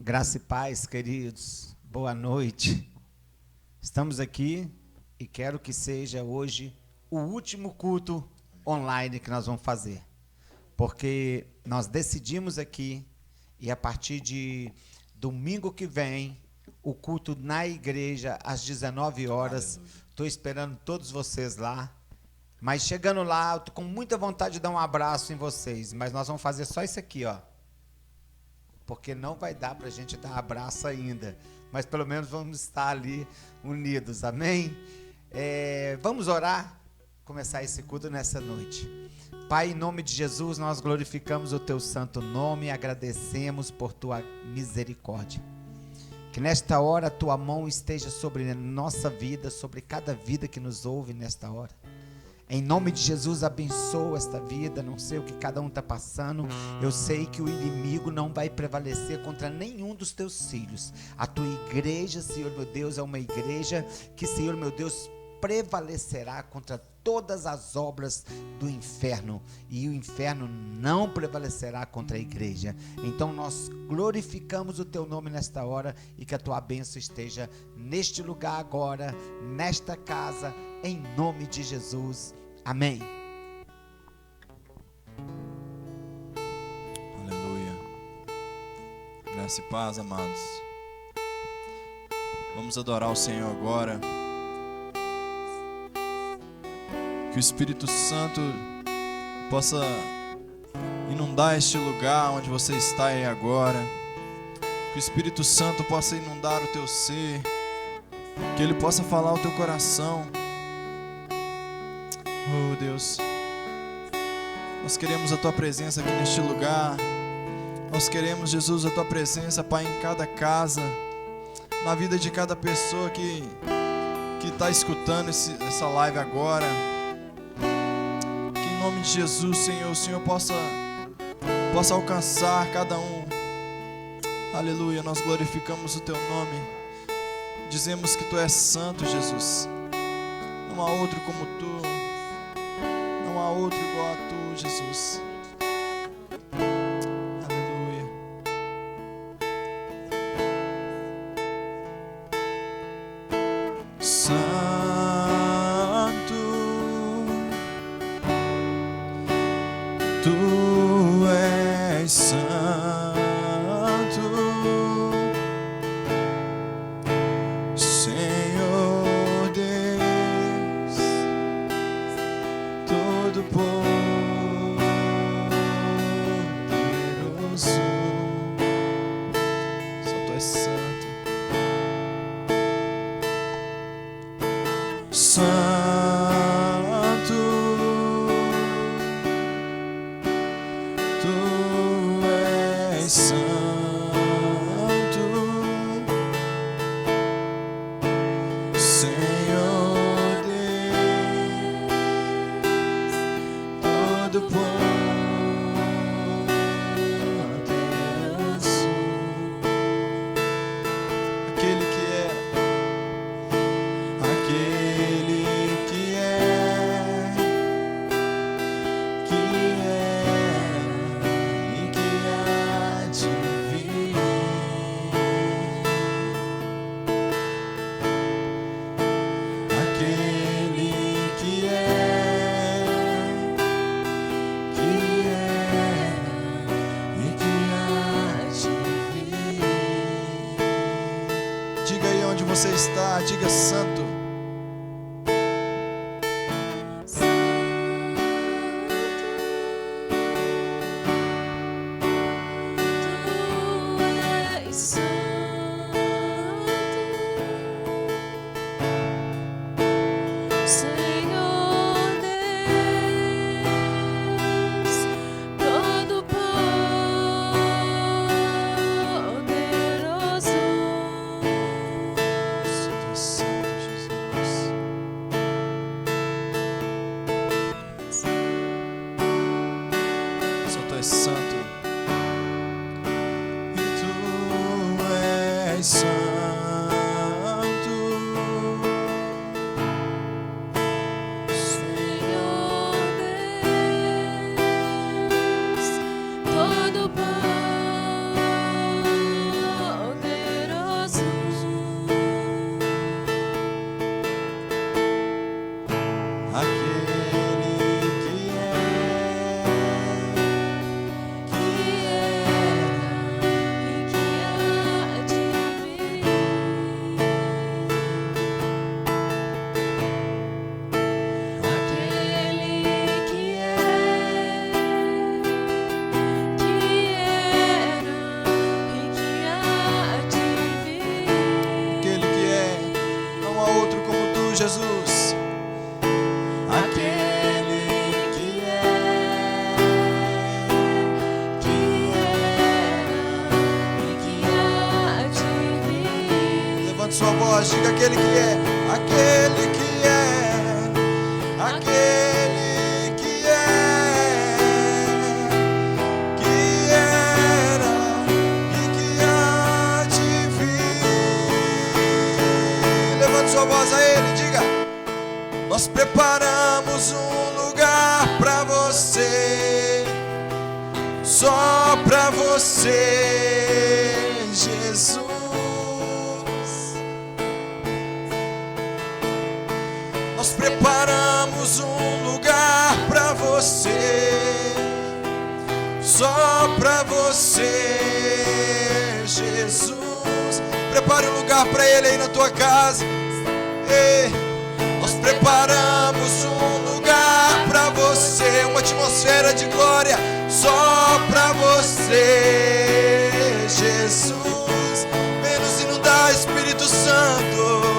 Graça e paz, queridos. Boa noite. Estamos aqui e quero que seja hoje o último culto online que nós vamos fazer. Porque nós decidimos aqui e a partir de domingo que vem, o culto na igreja às 19 horas. Estou esperando todos vocês lá. Mas chegando lá, eu estou com muita vontade de dar um abraço em vocês. Mas nós vamos fazer só isso aqui, ó. Porque não vai dar para a gente dar abraço ainda. Mas pelo menos vamos estar ali unidos, amém? Vamos orar, começar esse culto nessa noite. Pai, em nome de Jesus, nós glorificamos o teu santo nome e agradecemos por tua misericórdia. Que nesta hora a tua mão esteja sobre a nossa vida, sobre cada vida que nos ouve nesta hora. Em nome de Jesus, abençoa esta vida. Não sei o que cada um está passando. Eu sei que o inimigo não vai prevalecer contra nenhum dos teus filhos. A tua igreja, Senhor meu Deus, é uma igreja que, Senhor meu Deus, prevalecerá contra todas as obras do inferno. E o inferno não prevalecerá contra a igreja. Então nós glorificamos o teu nome nesta hora e que a tua bênção esteja neste lugar agora, nesta casa, em nome de Jesus. Amém. Aleluia. Graça e paz, amados. Vamos adorar o Senhor agora. Que o Espírito Santo possa inundar este lugar onde você está aí agora. Que o Espírito Santo possa inundar o teu ser. Que Ele possa falar ao teu coração. Oh Deus, nós queremos a Tua presença aqui neste lugar. Nós queremos, Jesus, a Tua presença, Pai, em cada casa, na vida de cada pessoa que está escutando essa live agora. Que em nome de Jesus, Senhor, o Senhor possa alcançar cada um. Aleluia, nós glorificamos o Teu nome. Dizemos que Tu és santo, Jesus. Não há outro como Tu. Não há outro igual a Tu, Jesus. Aleluia. Santo, Tu és santo, Senhor Deus Todo-Poderoso. Só Tu és santo. Santo, Tu és santo, Senhor Deus Todo-Poderoso. Aquele que era, aquele que é, e que há de vir. Aquele que é, e que há de vir. Diga aí onde você está, diga santo. Senhor Deus Todo-Poderoso. Santo Jesus. Só Tu és santo. E Tu és santo, Senhor Deus Todo-Poderoso. sua voz, diga aquele que é, aquele que é, aquele que é, que era e que há de vir. Levante sua voz a ele, diga: nós preparamos um lugar pra você, só pra você, Jesus. Nós preparamos um lugar pra você, só pra você, Jesus. Prepare um lugar pra ele aí na tua casa. Ei, nós preparamos um lugar pra você, uma atmosfera de glória, só pra você, Jesus. Vem nos inundar, Espírito Santo.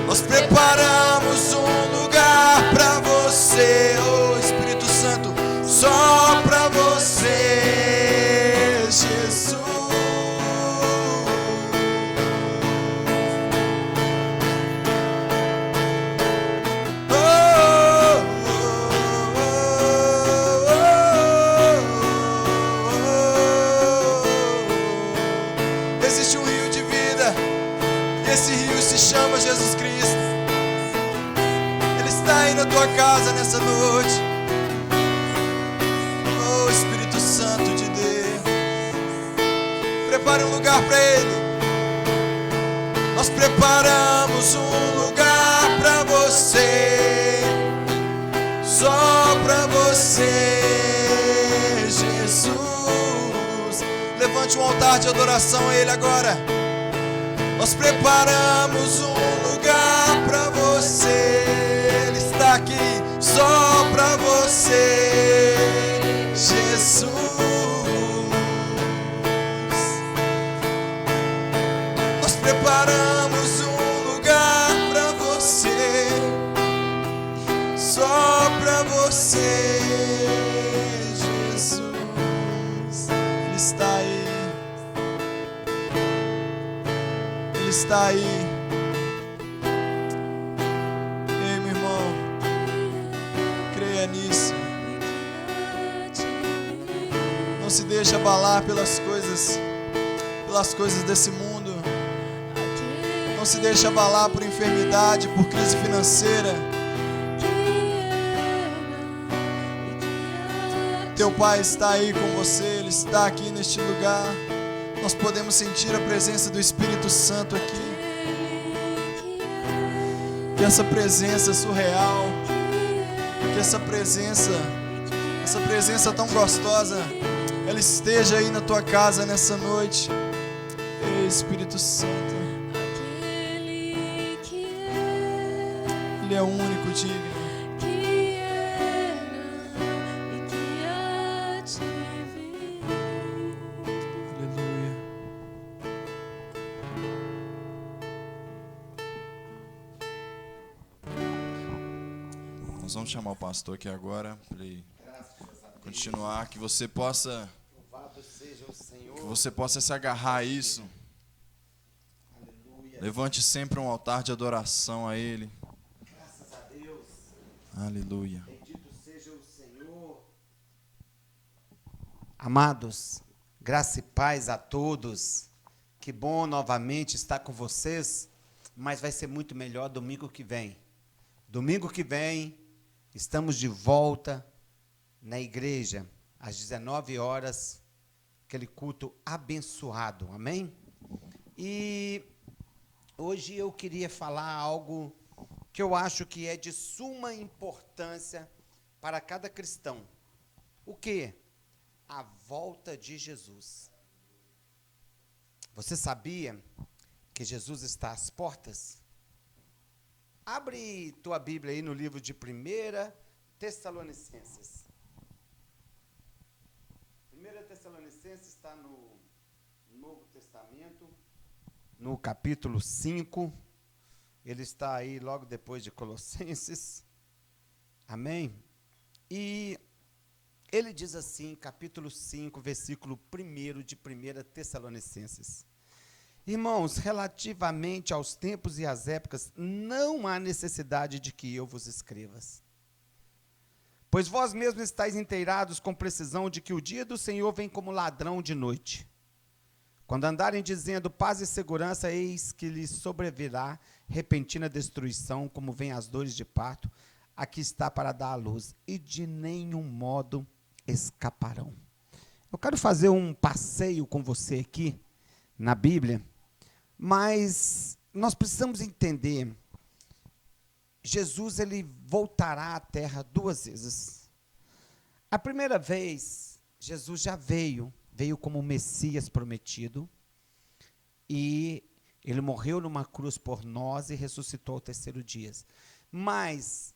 Nós preparamos um lugar pra você, oh Espírito Santo, só pra você, Jesus. Oh, oh, oh, oh. Existe um rio de vida, e esse rio se chama Jesus Cristo. Ele está aí na tua casa nessa noite. Oh Espírito Santo de Deus, prepare um lugar para Ele. Nós preparamos um lugar para você, só para você, Jesus. Levante um altar de adoração a Ele agora. Nós preparamos um lugar pra você, Ele está aqui só pra você, Jesus. Nós preparamos um lugar pra você, só pra você, Jesus. Ele está aí. Ele está aí. Ei, meu irmão, creia nisso. Não se deixe abalar pelas coisas desse mundo. Não se deixe abalar por enfermidade, por crise financeira. Teu Pai está aí com você, Ele está aqui neste lugar. Nós podemos sentir a presença do Espírito Santo aqui. Que essa presença surreal, que essa presença tão gostosa, ela esteja aí na tua casa nessa noite. Ei, Espírito Santo, Ele é o único digno. Nós vamos chamar o pastor aqui agora para ele continuar, que você possa se agarrar a isso. Levante sempre um altar de adoração a Ele. Graças a Deus. Aleluia. Bendito seja o Senhor. Amados, graça e paz a todos. Que bom novamente estar com vocês, mas vai ser muito melhor domingo que vem. Domingo que vem estamos de volta na igreja, às 19 horas, aquele culto abençoado, amém? E hoje eu queria falar algo que eu acho que é de suma importância para cada cristão. O quê? A volta de Jesus. Você sabia que Jesus está às portas? Abre tua Bíblia aí no livro de 1 Tessalonicenses. 1 Tessalonicenses está no Novo Testamento, no capítulo 5. Ele está aí logo depois de Colossenses. Amém? E ele diz assim, capítulo 5, versículo 1 de 1 Tessalonicenses. Irmãos, relativamente aos tempos e às épocas, não há necessidade de que eu vos escrevas. Pois vós mesmos estáis inteirados com precisão de que o dia do Senhor vem como ladrão de noite. Quando andarem dizendo paz e segurança, eis que lhes sobrevirá repentina destruição, como vem as dores de parto, aqui está para dar à luz, e de nenhum modo escaparão. Eu quero fazer um passeio com você aqui, na Bíblia, mas nós precisamos entender, Jesus ele voltará à terra 2 vezes. A primeira vez, Jesus já veio como o Messias prometido, e ele morreu numa cruz por nós e ressuscitou ao 3º dia. Mas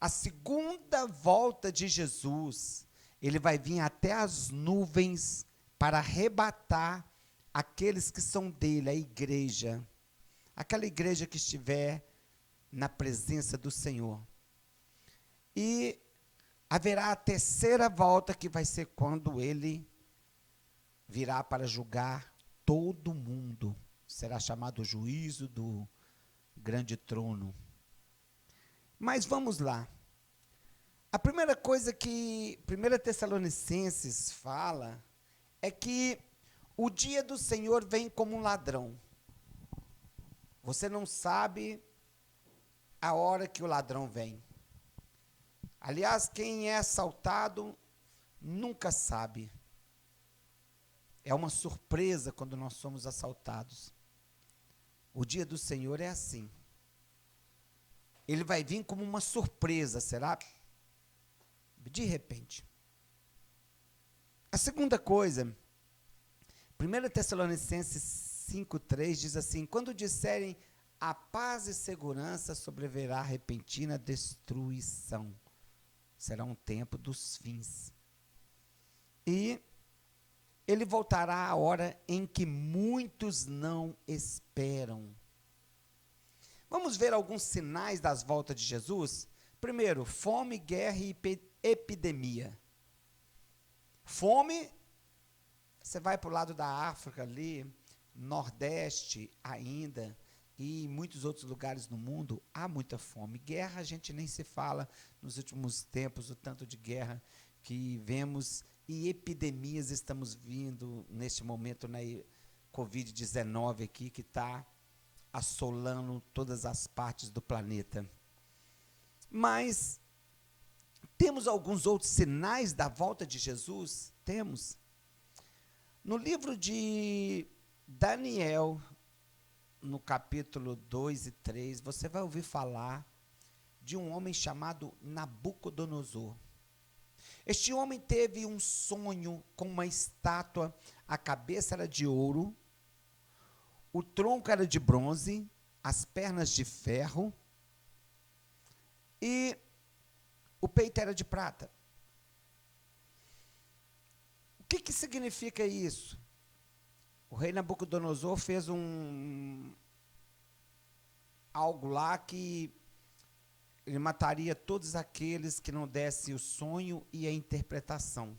a segunda volta de Jesus, ele vai vir até as nuvens para arrebatar aqueles que são dele, a igreja, aquela igreja que estiver na presença do Senhor. E haverá a terceira volta, que vai ser quando ele virá para julgar todo mundo. Será chamado o juízo do grande trono. Mas vamos lá. A primeira coisa que 1 Tessalonicenses fala é que o dia do Senhor vem como um ladrão. Você não sabe a hora que o ladrão vem. Aliás, quem é assaltado nunca sabe. É uma surpresa quando nós somos assaltados. O dia do Senhor é assim. Ele vai vir como uma surpresa, será? De repente. A segunda coisa, 1 Tessalonicenses 5,3 diz assim: quando disserem a paz e segurança, sobrevirá repentina destruição. Será um tempo dos fins. E ele voltará à hora em que muitos não esperam. Vamos ver alguns sinais das voltas de Jesus? Primeiro, fome, guerra e epidemia. Fome, você vai para o lado da África ali, Nordeste ainda, e em muitos outros lugares no mundo, há muita fome. Guerra, a gente nem se fala nos últimos tempos, o tanto de guerra que vemos, e epidemias estamos vindo neste momento na Covid-19 aqui, que está assolando todas as partes do planeta. Mas temos alguns outros sinais da volta de Jesus? Temos. No livro de Daniel, no capítulo 2 e 3, você vai ouvir falar de um homem chamado Nabucodonosor. Este homem teve um sonho com uma estátua, a cabeça era de ouro, o tronco era de bronze, as pernas de ferro e o peito era de prata. O que significa isso? O rei Nabucodonosor fez algo lá que ele mataria todos aqueles que não dessem o sonho e a interpretação.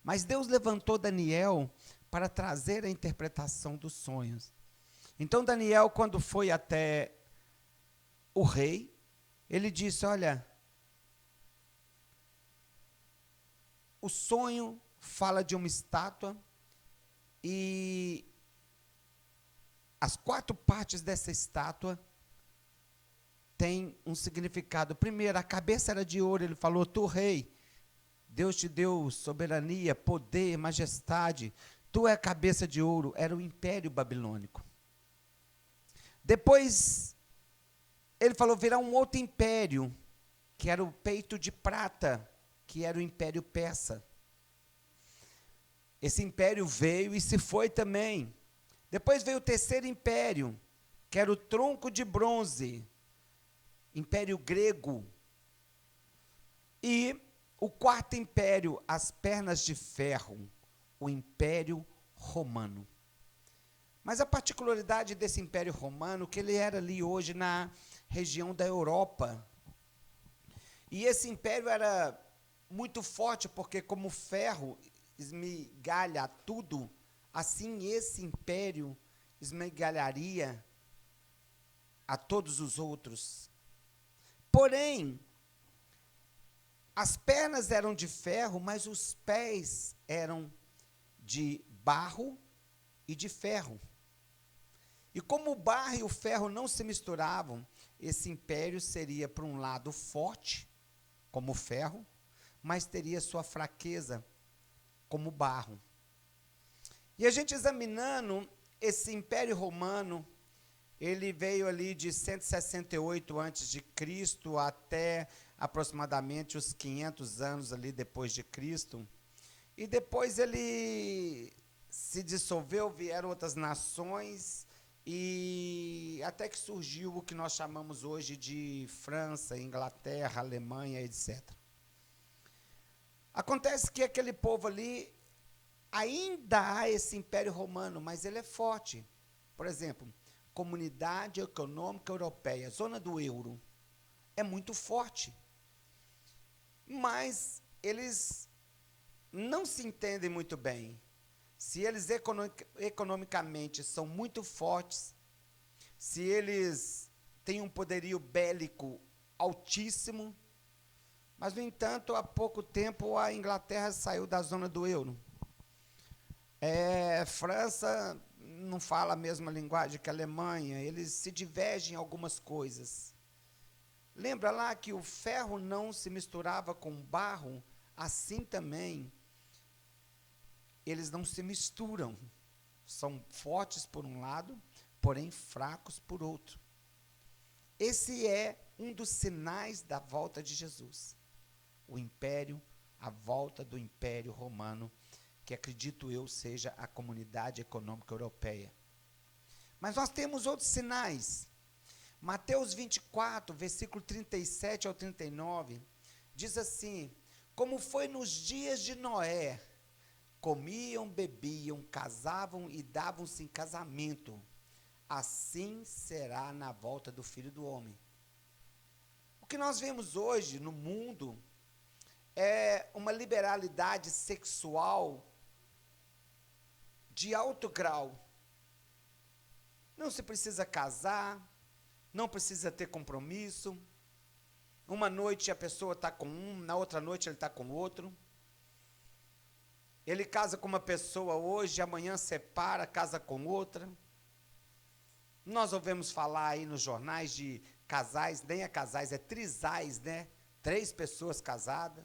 Mas Deus levantou Daniel para trazer a interpretação dos sonhos. Então Daniel, quando foi até o rei, ele disse: olha, o sonho fala de uma estátua e as 4 partes dessa estátua têm um significado. Primeiro, a cabeça era de ouro, ele falou: tu, rei, Deus te deu soberania, poder, majestade, tu é a cabeça de ouro, era o Império Babilônico. Depois, ele falou: virá um outro império, que era o peito de prata, que era o Império Persa. Esse império veio e se foi também. Depois veio o terceiro império, que era o tronco de bronze, Império Grego. E o quarto império, as pernas de ferro, o Império Romano. Mas a particularidade desse Império Romano, que ele era ali hoje na região da Europa. E esse império era muito forte, porque como o ferro esmigalha tudo, assim esse império esmigalharia a todos os outros. Porém, as pernas eram de ferro, mas os pés eram de barro e de ferro. E como o barro e o ferro não se misturavam, esse império seria, por um lado, forte, como o ferro, mas teria sua fraqueza, como o barro. E a gente examinando esse Império Romano, ele veio ali de 168 a.C. até aproximadamente os 500 anos ali depois de Cristo. E depois ele se dissolveu, vieram outras nações, e até que surgiu o que nós chamamos hoje de França, Inglaterra, Alemanha, etc. Acontece que aquele povo ali, ainda há esse Império Romano, mas ele é forte. Por exemplo, Comunidade Econômica Europeia, zona do euro, é muito forte. Mas eles não se entendem muito bem. Se eles economicamente são muito fortes, se eles têm um poderio bélico altíssimo, mas, no entanto, há pouco tempo a Inglaterra saiu da zona do euro. França não fala a mesma linguagem que a Alemanha, eles se divergem em algumas coisas. Lembra lá que o ferro não se misturava com o barro? Assim também, eles não se misturam. São fortes por um lado, porém fracos por outro. Esse é um dos sinais da volta de Jesus. O império, a volta do Império Romano, que acredito eu seja a Comunidade Econômica Europeia. Mas nós temos outros sinais. Mateus 24, versículo 37 ao 39, diz assim: como foi nos dias de Noé, comiam, bebiam, casavam e davam-se em casamento, assim será na volta do Filho do Homem. O que nós vemos hoje no mundo é uma liberalidade sexual de alto grau. Não se precisa casar, não precisa ter compromisso. Uma noite a pessoa está com um, na outra noite ele está com outro. Ele casa com uma pessoa hoje, amanhã separa, casa com outra. Nós ouvimos falar aí nos jornais de casais, nem é casais, é trisais, né? 3 pessoas casadas.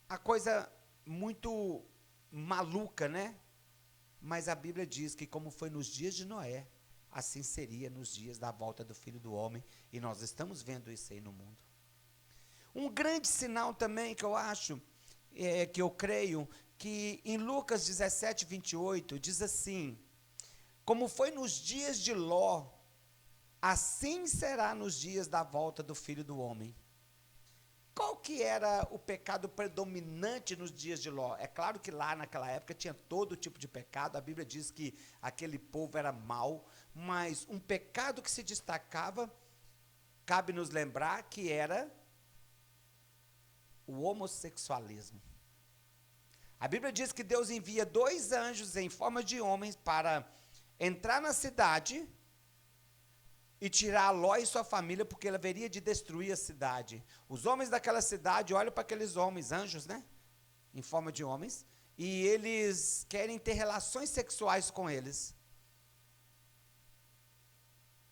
A coisa muito maluca, né? Mas a Bíblia diz que como foi nos dias de Noé, assim seria nos dias da volta do Filho do Homem, e nós estamos vendo isso aí no mundo. Um grande sinal também que eu acho, que eu creio, que em Lucas 17, 28, diz assim: como foi nos dias de Ló, assim será nos dias da volta do Filho do Homem. Qual que era o pecado predominante nos dias de Ló? É claro que lá naquela época tinha todo tipo de pecado, a Bíblia diz que aquele povo era mau, mas um pecado que se destacava, cabe nos lembrar que era o homossexualismo. A Bíblia diz que Deus envia 2 anjos em forma de homens para entrar na cidade e tirar Ló e sua família, porque ele haveria de destruir a cidade. Os homens daquela cidade olham para aqueles homens, anjos, né? Em forma de homens, e eles querem ter relações sexuais com eles.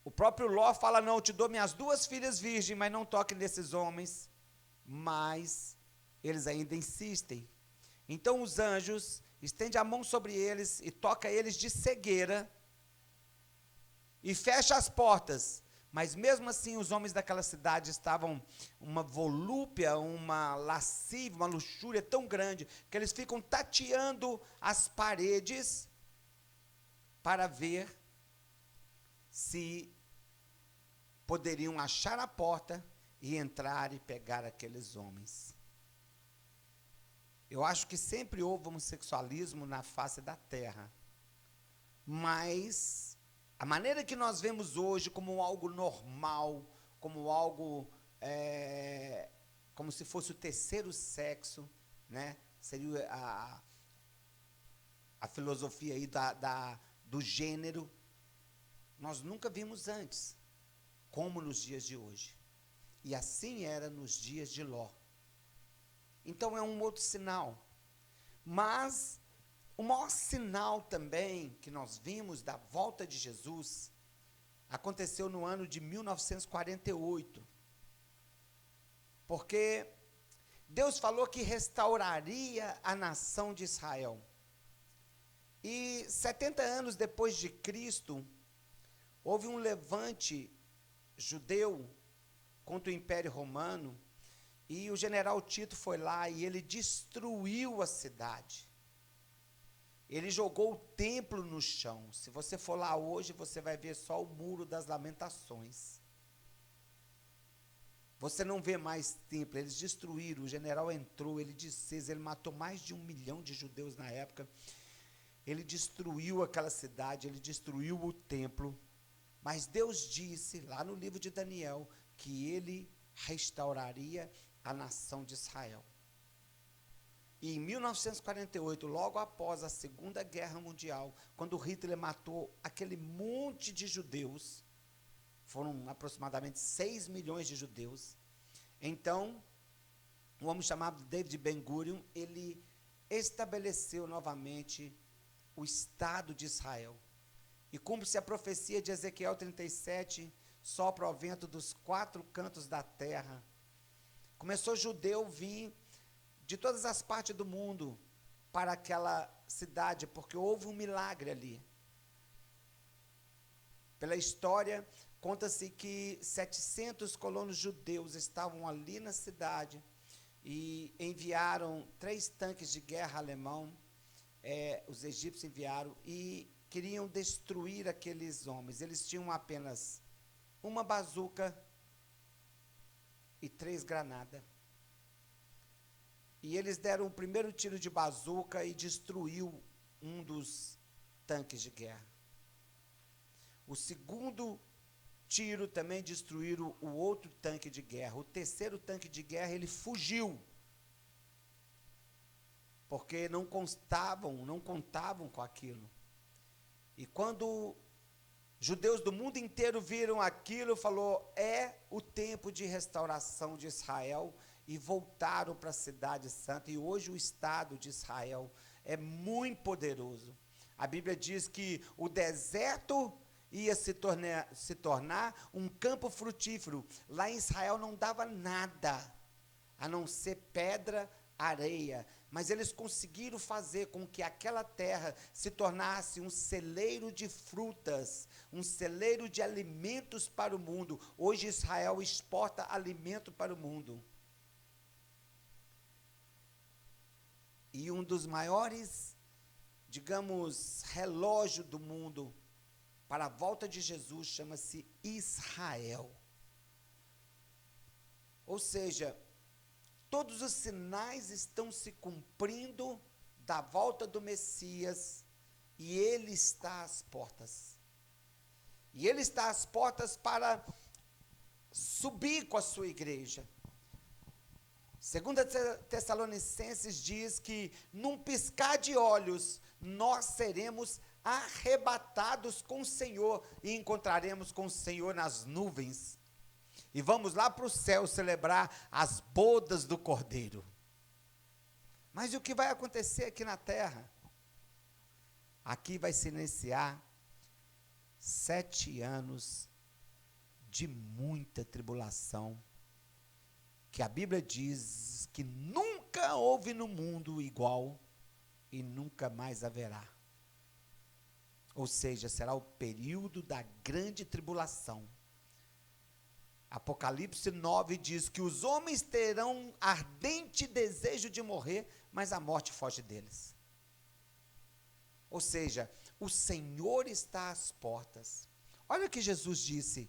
O próprio Ló fala: não, eu te dou minhas 2 filhas virgens, mas não toque nesses homens. Mas eles ainda insistem. Então os anjos estendem a mão sobre eles e toca eles de cegueira e fecha as portas. Mas mesmo assim os homens daquela cidade estavam uma volúpia, uma lascívia, uma luxúria tão grande, que eles ficam tateando as paredes para ver se poderiam achar a porta e entrar e pegar aqueles homens. Eu acho que sempre houve homossexualismo na face da terra, mas a maneira que nós vemos hoje como algo normal, como algo, como se fosse o terceiro sexo, né? Seria a filosofia aí do gênero, nós nunca vimos antes, como nos dias de hoje. E assim era nos dias de Ló. Então é um outro sinal. Mas o maior sinal também que nós vimos da volta de Jesus aconteceu no ano de 1948. Porque Deus falou que restauraria a nação de Israel. E 70 anos depois de Cristo, houve um levante judeu contra o Império Romano, e o general Tito foi lá e ele destruiu a cidade. Ele jogou o templo no chão. Se você for lá hoje, você vai ver só o Muro das Lamentações. Você não vê mais templo, eles destruíram, o general entrou, ele desfez, ele matou mais de 1 milhão de judeus na época. Ele destruiu aquela cidade, ele destruiu o templo. Mas Deus disse, lá no livro de Daniel, que ele restauraria a nação de Israel. E em 1948, logo após a Segunda Guerra Mundial, quando Hitler matou aquele monte de judeus, foram aproximadamente 6 milhões de judeus, então, um homem chamado David Ben-Gurion, ele estabeleceu novamente o Estado de Israel. E cumpre-se a profecia de Ezequiel 37, sopra o vento dos 4 cantos da terra. Começou judeu vir de todas as partes do mundo para aquela cidade, porque houve um milagre ali. Pela história, conta-se que 700 colonos judeus estavam ali na cidade e enviaram 3 tanques de guerra alemão, os egípcios enviaram, e queriam destruir aqueles homens. Eles tinham apenas uma bazuca e 3 granadas. E eles deram o primeiro tiro de bazuca e destruiu um dos tanques de guerra. O segundo tiro também destruíram o outro tanque de guerra. O terceiro tanque de guerra, ele fugiu. Porque não contavam com aquilo. E quando judeus do mundo inteiro viram aquilo, falou, é o tempo de restauração de Israel, e voltaram para a cidade santa. E hoje o Estado de Israel é muito poderoso. A Bíblia diz que o deserto ia se tornar um campo frutífero. Lá em Israel não dava nada, a não ser pedra, areia. Mas eles conseguiram fazer com que aquela terra se tornasse um celeiro de frutas, um celeiro de alimentos para o mundo. Hoje Israel exporta alimento para o mundo. E um dos maiores, digamos, relógios do mundo para a volta de Jesus chama-se Israel. Ou seja, todos os sinais estão se cumprindo da volta do Messias, e ele está às portas. E ele está às portas para subir com a sua igreja. 2 Tessalonicenses diz que num piscar de olhos nós seremos arrebatados com o Senhor e encontraremos com o Senhor nas nuvens. E vamos lá para o céu celebrar as bodas do Cordeiro. Mas e o que vai acontecer aqui na terra? Aqui vai se iniciar 7 anos de muita tribulação, que a Bíblia diz que nunca houve no mundo igual e nunca mais haverá. Ou seja, será o período da grande tribulação. Apocalipse 9 diz que os homens terão ardente desejo de morrer, mas a morte foge deles. Ou seja, o Senhor está às portas. Olha o que Jesus disse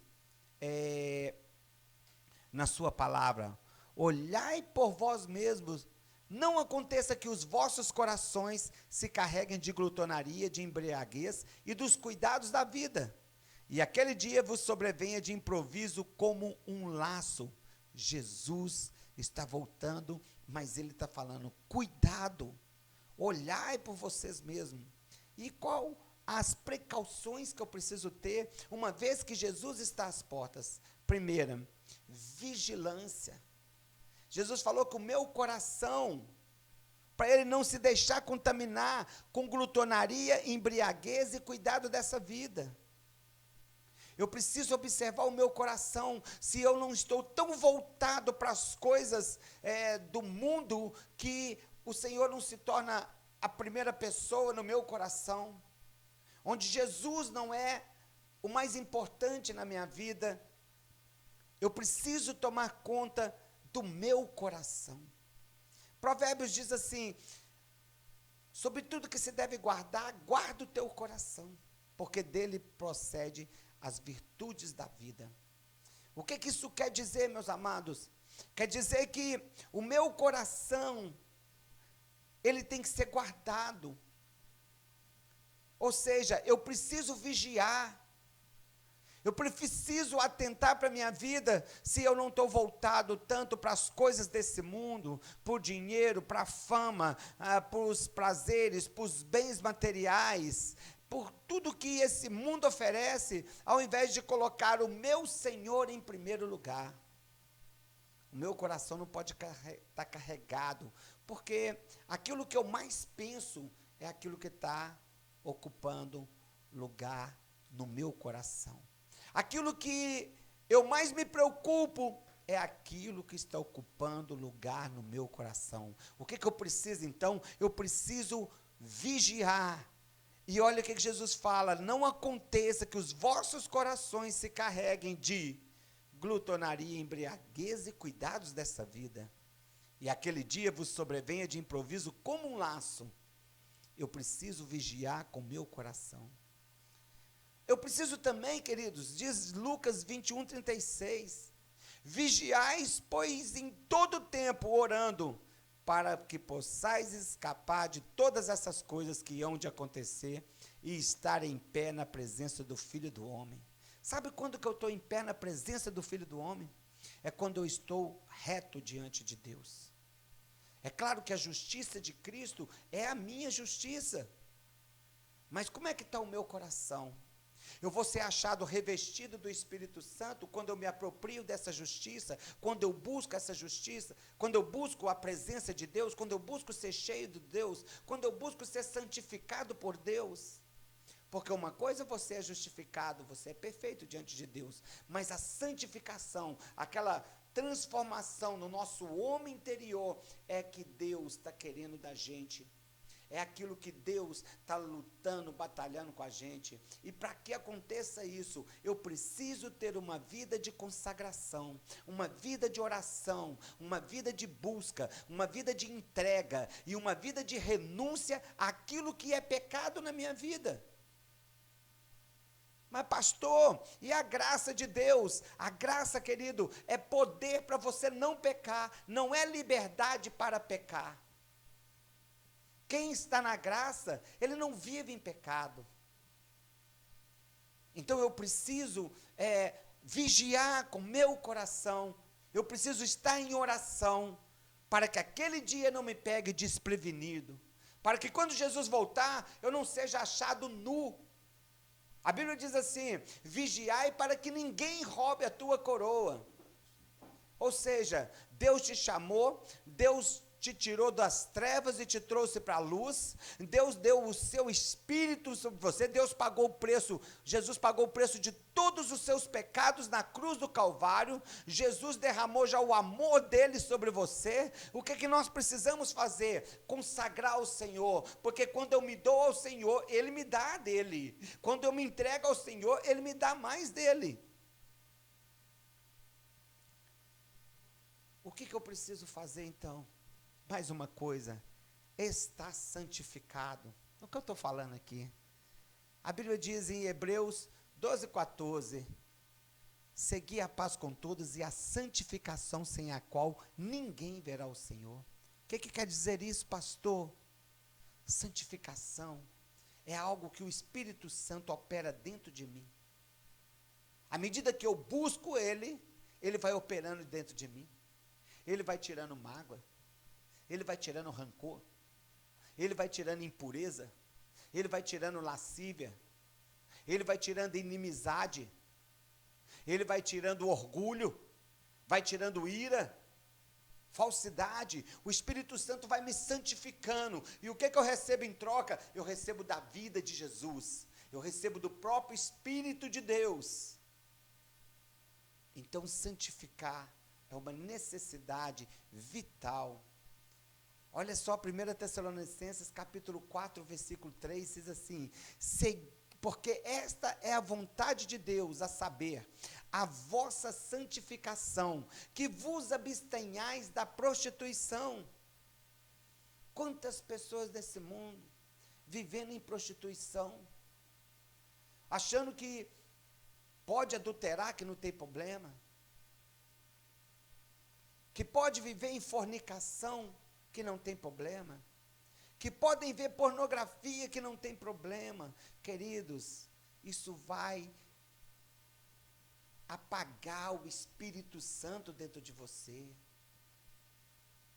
na sua palavra: olhai por vós mesmos, não aconteça que os vossos corações se carreguem de glutonaria, de embriaguez e dos cuidados da vida. E aquele dia vos sobrevenha de improviso como um laço. Jesus está voltando, mas ele está falando, cuidado, olhai por vocês mesmos. E qual as precauções que eu preciso ter, uma vez que Jesus está às portas. Primeira, vigilância. Jesus falou que o meu coração, para ele não se deixar contaminar com glutonaria, embriaguez e cuidado dessa vida. Eu preciso observar o meu coração, se eu não estou tão voltado para as coisas do mundo, que o Senhor não se torna a primeira pessoa no meu coração, onde Jesus não é o mais importante na minha vida. Eu preciso tomar conta do meu coração. Provérbios diz assim: sobre tudo que se deve guardar, guarda o teu coração, porque dele procede as virtudes da vida. O que isso quer dizer, meus amados? Quer dizer que o meu coração, ele tem que ser guardado. Ou seja, eu preciso vigiar. Eu preciso atentar para a minha vida, se eu não estou voltado tanto para as coisas desse mundo, por dinheiro, para a fama, para os prazeres, para os bens materiais, por tudo que esse mundo oferece, ao invés de colocar o meu Senhor em primeiro lugar. O meu coração não pode estar carregado, porque aquilo que eu mais penso é aquilo que está ocupando lugar no meu coração. Aquilo que eu mais me preocupo é aquilo que está ocupando lugar no meu coração. O que eu preciso então? Eu preciso vigiar. E olha o que Jesus fala: não aconteça que os vossos corações se carreguem de glutonaria, embriaguez e cuidados dessa vida. E aquele dia vos sobrevenha de improviso como um laço. Eu preciso vigiar com meu coração. Eu preciso também, queridos, diz Lucas 21:36, vigiais, pois, em todo tempo, orando, para que possais escapar de todas essas coisas que hão de acontecer e estar em pé na presença do Filho do Homem. Sabe quando que eu estou em pé na presença do Filho do Homem? É quando eu estou reto diante de Deus. É claro que a justiça de Cristo é a minha justiça, mas como é que está o meu coração? Eu vou ser achado revestido do Espírito Santo quando eu me aproprio dessa justiça, quando eu busco essa justiça, quando eu busco a presença de Deus, quando eu busco ser cheio de Deus, quando eu busco ser santificado por Deus. Porque uma coisa, você é justificado, você é perfeito diante de Deus, mas a santificação, aquela transformação no nosso homem interior, é que Deus está querendo da gente. É aquilo que Deus está lutando, batalhando com a gente. E para que aconteça isso, eu preciso ter uma vida de consagração, uma vida de oração, uma vida de busca, uma vida de entrega e uma vida de renúncia àquilo que é pecado na minha vida. Mas pastor, e a graça de Deus? A graça, querido, é poder para você não pecar, não é liberdade para pecar. Quem está na graça, ele não vive em pecado. Então eu preciso vigiar com meu coração, eu preciso estar em oração, para que aquele dia não me pegue desprevenido, para que quando Jesus voltar, eu não seja achado nu. A Bíblia diz assim: vigiai para que ninguém roube a tua coroa. Ou seja, Deus te chamou, Deus te tirou das trevas e te trouxe para a luz, Deus deu o seu Espírito sobre você, Deus pagou o preço, Jesus pagou o preço de todos os seus pecados na cruz do Calvário, Jesus derramou já o amor dele sobre você. O que nós precisamos fazer? Consagrar ao Senhor, porque quando eu me dou ao Senhor, Ele me dá dele, quando eu me entrego ao Senhor, Ele me dá mais dele. O que eu preciso fazer então? Mais uma coisa, está santificado. O que eu estou falando aqui? A Bíblia diz em Hebreus 12:14, segui a paz com todos e a santificação, sem a qual ninguém verá o Senhor. O que quer dizer isso, pastor? Santificação é algo que o Espírito Santo opera dentro de mim. À medida que eu busco Ele, Ele vai operando dentro de mim. Ele vai tirando mágoa, Ele vai tirando rancor, Ele vai tirando impureza, Ele vai tirando lascívia, ele vai tirando inimizade, ele vai tirando orgulho, vai tirando ira, falsidade. O Espírito Santo vai me santificando. E o que eu recebo em troca? Eu recebo da vida de Jesus, eu recebo do próprio Espírito de Deus. Então, santificar é uma necessidade vital. Olha só, 1 Tessalonicenses, capítulo 4, versículo 3, diz assim: porque esta é a vontade de Deus, a saber, a vossa santificação, que vos abstenhais da prostituição. Quantas pessoas nesse mundo vivendo em prostituição, achando que pode adulterar, que não tem problema, que pode viver em fornicação, que não tem problema, que podem ver pornografia, que não tem problema. Queridos, isso vai apagar o Espírito Santo dentro de você.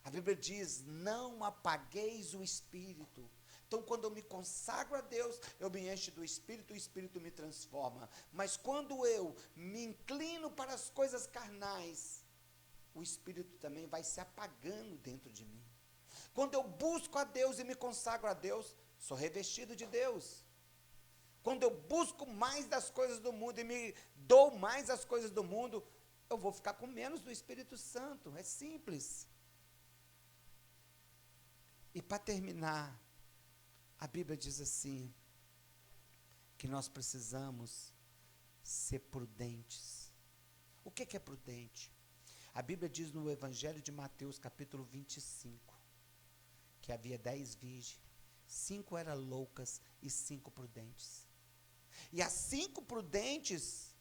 A Bíblia diz: não apagueis o Espírito. Então, quando eu me consagro a Deus, eu me encho do Espírito, o Espírito me transforma. Mas quando eu me inclino para as coisas carnais, o Espírito também vai se apagando dentro de mim. Quando eu busco a Deus e me consagro a Deus, sou revestido de Deus. Quando eu busco mais das coisas do mundo e me dou mais às coisas do mundo, eu vou ficar com menos do Espírito Santo. É simples. E para terminar, a Bíblia diz assim, que nós precisamos ser prudentes. O que é prudente? A Bíblia diz no Evangelho de Mateus, capítulo 25, que havia 10 virgens, 5 eram loucas e 5 prudentes. E as 5 prudentes,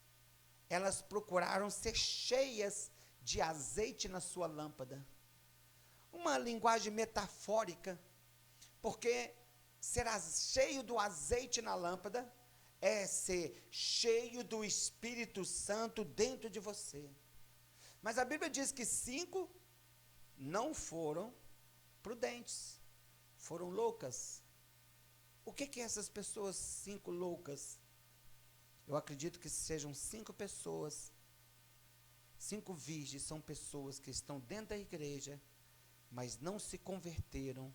elas procuraram ser cheias de azeite na sua lâmpada. Uma linguagem metafórica, porque ser cheio do azeite na lâmpada é ser cheio do Espírito Santo dentro de você. Mas a Bíblia diz que 5 não foram prudentes, foram loucas. O que é essas pessoas 5 loucas? Eu acredito que sejam 5 pessoas, 5 virgens, são pessoas que estão dentro da igreja, mas não se converteram,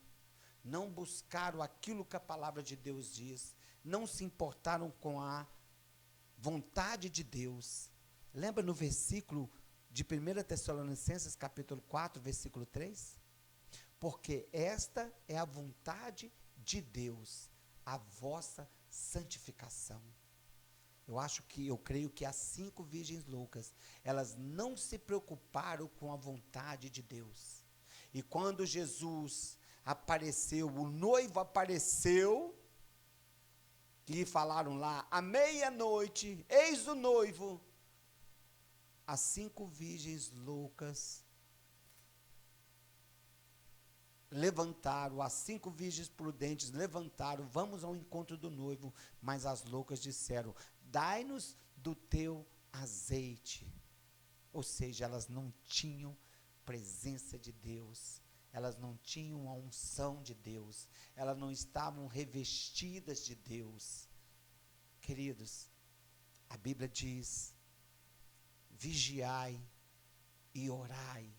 não buscaram aquilo que a palavra de Deus diz, não se importaram com a vontade de Deus. Lembra no versículo de 1 Tessalonicenses, capítulo 4, versículo 3? Porque esta é a vontade de Deus, a vossa santificação. Eu creio que as 5 virgens loucas, elas não se preocuparam com a vontade de Deus. E quando Jesus apareceu, o noivo apareceu, e falaram lá, à meia-noite, eis o noivo. As 5 virgens loucas levantaram, as 5 virgens prudentes levantaram, vamos ao encontro do noivo, mas as loucas disseram, dai-nos do teu azeite. Ou seja, elas não tinham presença de Deus, elas não tinham a unção de Deus, elas não estavam revestidas de Deus. Queridos, a Bíblia diz, vigiai e orai.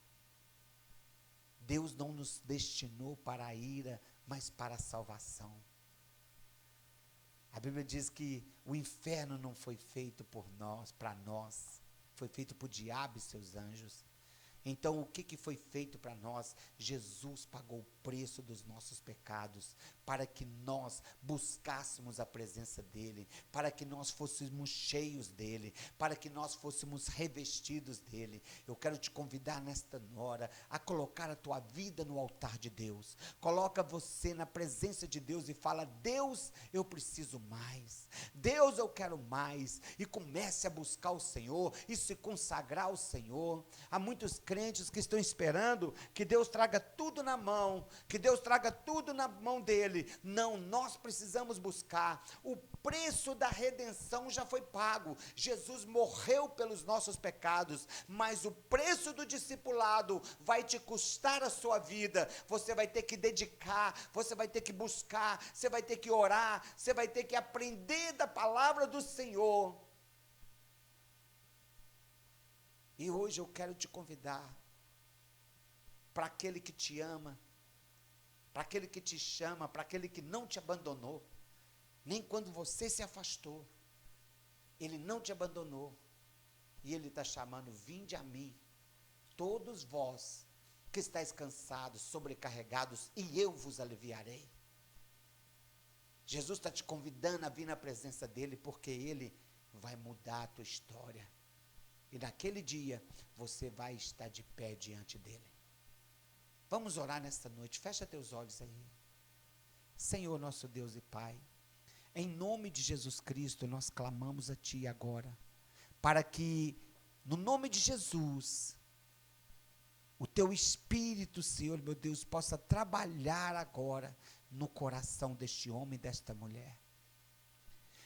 Deus não nos destinou para a ira, mas para a salvação. A Bíblia diz que o inferno não foi feito por nós, para nós, foi feito por diabo e seus anjos. Então, o que foi feito para nós? Jesus pagou o preço dos nossos pecados, para que nós buscássemos a presença dEle, para que nós fôssemos cheios dEle, para que nós fôssemos revestidos dEle. Eu quero te convidar nesta hora a colocar a tua vida no altar de Deus. Coloca você na presença de Deus e fala, Deus, eu preciso mais. Deus, eu quero mais. E comece a buscar o Senhor e se consagrar ao Senhor. Há muitos crentes que estão esperando que Deus traga tudo na mão, que Deus traga tudo na mão dele, ele. Não, nós precisamos buscar. O preço da redenção já foi pago. Jesus morreu pelos nossos pecados, mas o preço do discipulado vai te custar a sua vida. Você vai ter que dedicar, você vai ter que buscar, você vai ter que orar, você vai ter que aprender da palavra do Senhor. E hoje eu quero te convidar para aquele que te ama, para aquele que te chama, para aquele que não te abandonou, nem quando você se afastou, ele não te abandonou, e ele está chamando: vinde a mim, todos vós que estáis cansados, sobrecarregados, e eu vos aliviarei. Jesus está te convidando a vir na presença dele, porque ele vai mudar a tua história, e naquele dia você vai estar de pé diante dele. Vamos orar nesta noite, fecha teus olhos aí. Senhor nosso Deus e Pai, em nome de Jesus Cristo, nós clamamos a Ti agora, para que, no nome de Jesus, o Teu Espírito, Senhor, meu Deus, possa trabalhar agora no coração deste homem e desta mulher.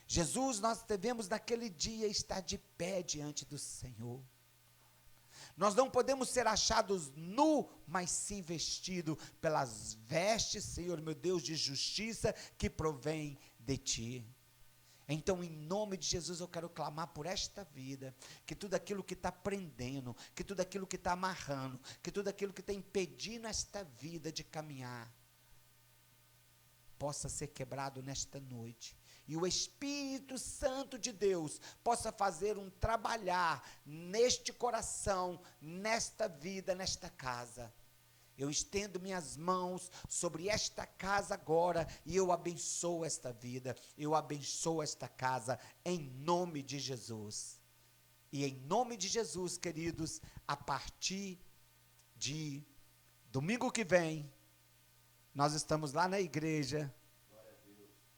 Jesus, nós devemos naquele dia estar de pé diante do Senhor. Nós não podemos ser achados nu, mas sim vestido pelas vestes, Senhor, meu Deus, de justiça que provém de Ti. Então, em nome de Jesus, eu quero clamar por esta vida, que tudo aquilo que está prendendo, que tudo aquilo que está amarrando, que tudo aquilo que está impedindo esta vida de caminhar, possa ser quebrado nesta noite, e o Espírito Santo de Deus possa fazer um trabalhar neste coração, nesta vida, nesta casa. Eu estendo minhas mãos sobre esta casa agora, e eu abençoo esta vida, eu abençoo esta casa, em nome de Jesus. E em nome de Jesus, queridos, a partir de domingo que vem, nós estamos lá na igreja,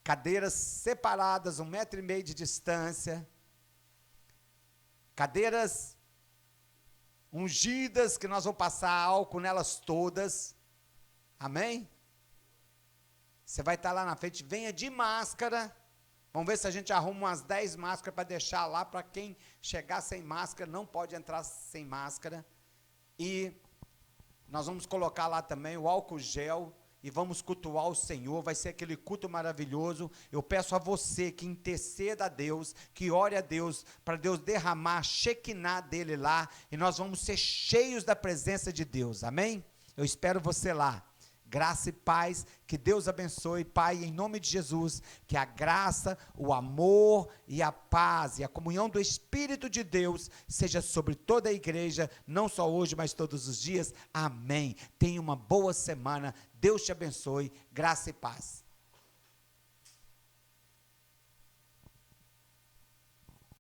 cadeiras separadas, 1,5 metro de distância, cadeiras ungidas, que nós vamos passar álcool nelas todas, amém? Você vai estar lá na frente, venha de máscara, vamos ver se a gente arruma umas 10 máscaras para deixar lá, para quem chegar sem máscara, não pode entrar sem máscara, e nós vamos colocar lá também o álcool gel, e vamos cultuar o Senhor, vai ser aquele culto maravilhoso. Eu peço a você que interceda a Deus, que ore a Deus, para Deus derramar a Shekinah dele lá, e nós vamos ser cheios da presença de Deus, amém? Eu espero você lá. Graça e paz, que Deus abençoe, Pai, em nome de Jesus, que a graça, o amor e a paz e a comunhão do Espírito de Deus seja sobre toda a igreja, não só hoje, mas todos os dias, amém. Tenha uma boa semana, Deus te abençoe, graça e paz.